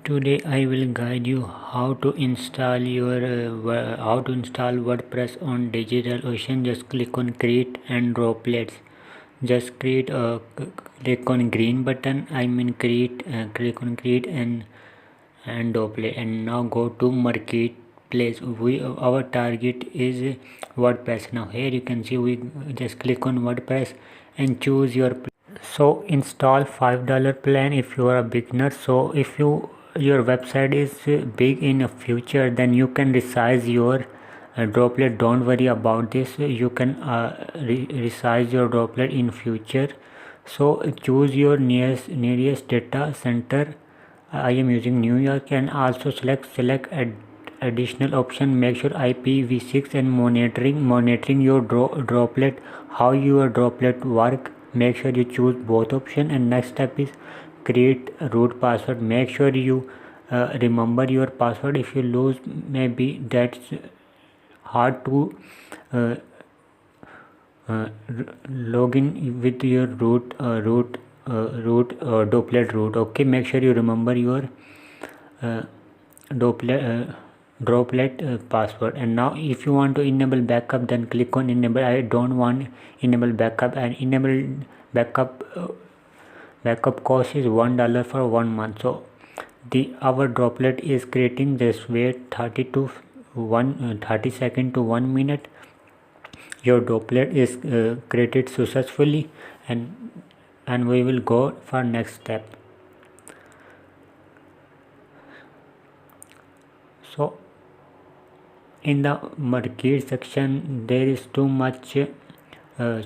Today I will guide you how to install WordPress on DigitalOcean. Just click on create and droplets. Just click on green button. I mean create. Click on create and droplet, and now go to marketplace. Our target is WordPress. Now here you can see we just click on WordPress and choose your. So install $5 plan if you are a beginner. So if your website is big in the future, then you can resize your droplet. Don't worry about this, you can resize your droplet in future. So choose your nearest data center. I am using New York, and also select additional option. Make sure IPv6 and monitoring your droplet. How your droplet work, make sure you choose both option. And next step is create root password. Make sure you remember your password. If you lose, maybe that's hard to uh, log in with your droplet root. Okay, make sure you remember your uh, droplet password. And now if you want to enable backup, then click on enable. I don't want enable backup, and enable backup cost is $1 for 1 month. So our droplet is creating. Just wait 30 seconds to 1 minute. Your droplet is created successfully, and we will go for next step. So in the market section there is too much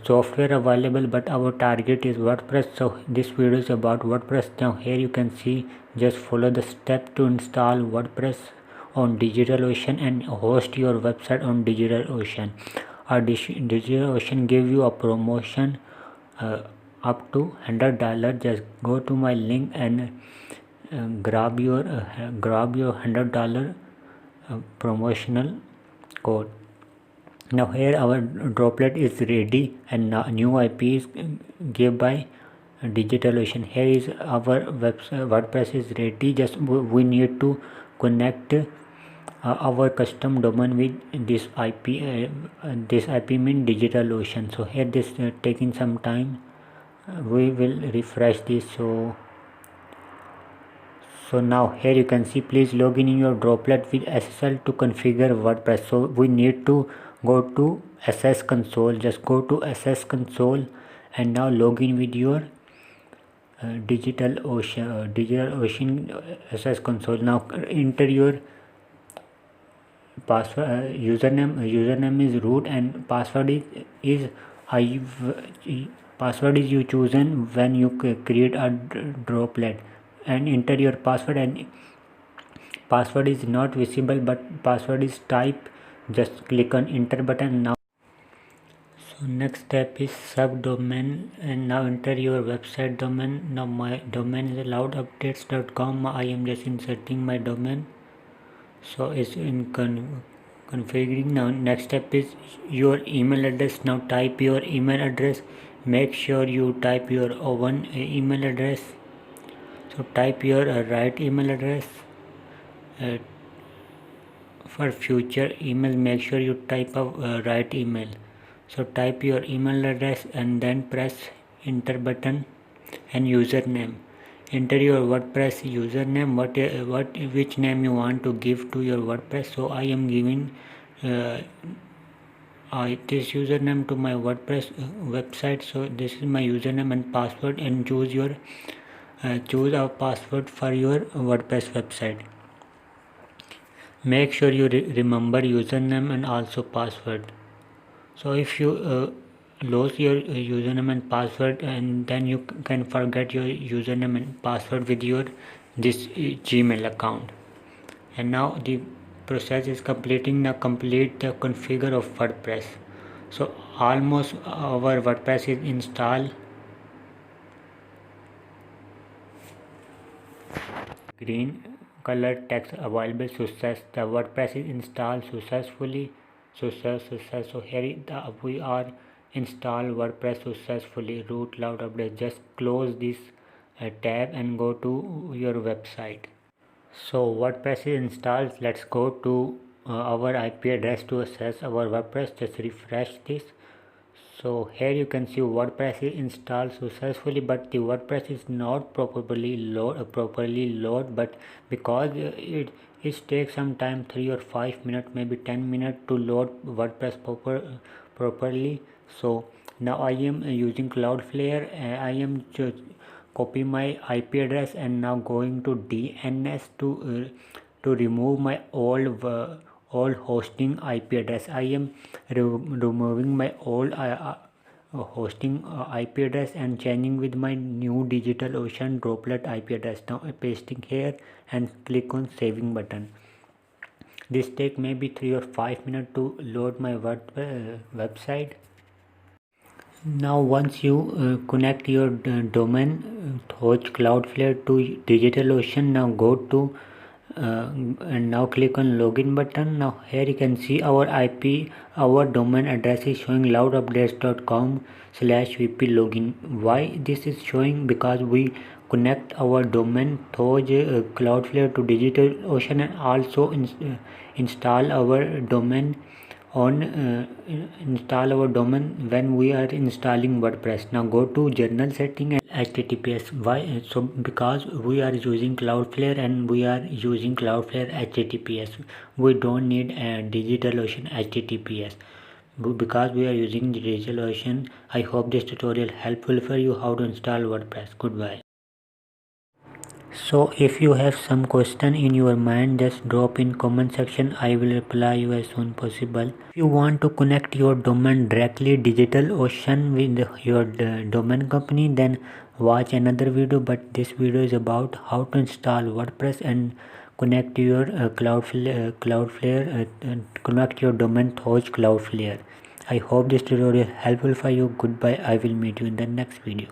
software available, but our target is WordPress. So this video is about WordPress. Now here you can see, just follow the step to install WordPress on DigitalOcean and host your website on DigitalOcean. DigitalOcean give you a promotion up to $100. Just go to my link and grab your $100 promotional code. Now here our droplet is ready, and new IP is given by DigitalOcean. Here is our website. WordPress is ready. Just we need to connect our custom domain with this IP. This IP means DigitalOcean. So here this taking some time. We will refresh this. So now here you can see, please log in your droplet with SSL to configure WordPress. So we need to go to SS console. Just go to SS console and now log in with your DigitalOcean SS console. Now enter your password. Username is root, and password is you chosen when you create a droplet. And enter your password, and password is not visible, but password is type. Just click on enter button. Now so next step is subdomain, and now enter your website domain. Now my domain is loudupdates.com. I am just inserting my domain, so it's in configuring. Now next step is your email address. Now type your email address. Make sure you type your own email address. So type your right email address. For future email, make sure you type a right email. So type your email address and then press enter button. And username, enter your WordPress username, which name you want to give to your WordPress. So I am giving this username to my WordPress website. So this is my username and password, and choose a password for your WordPress website. Make sure you remember username and also password. So if you lose your username and password, and then you can forget your username and password with your this Gmail account. And now the process is completing. Now complete the configure of WordPress. So almost our WordPress is installed. Green color text available. Success. The WordPress is installed successfully. Success. So here we are installed WordPress successfully. Root loud update. Just close this tab and go to your website. So WordPress is installed. Let's go to our IP address to access our WordPress. Just refresh this. So here you can see WordPress is installed successfully, but the WordPress is not properly load, but because it takes some time, 3 or 5 minutes, maybe 10 minutes to load WordPress properly. So now I am using Cloudflare. I am just copy my IP address and now going to DNS to remove my old hosting IP address. I am removing my old hosting IP address and changing with my new DigitalOcean Droplet IP address. Now pasting here and click on saving button. This take maybe 3 or 5 minutes to load my website. Now once you connect your domain host Cloudflare to DigitalOcean, now go to and now click on login button. Now here you can see our our domain address is showing loudupdates.com/vp login. Why this is showing? Because we connect our domain Cloudflare to DigitalOcean and also install our domain when we are installing WordPress. Now go to general setting and HTTPS. Why? So because we are using Cloudflare and we are using Cloudflare HTTPS, we don't need DigitalOcean HTTPS because we are using DigitalOcean. I hope this tutorial helpful for you how to install WordPress. Goodbye. So if you have some question in your mind, just drop in comment section. I will reply you as soon possible. If you want to connect your domain directly DigitalOcean with your domain company, then watch another video. But this video is about how to install WordPress and connect your Cloudflare connect your domain host Cloudflare. I hope this tutorial helpful for you. Goodbye. I will meet you in the next video.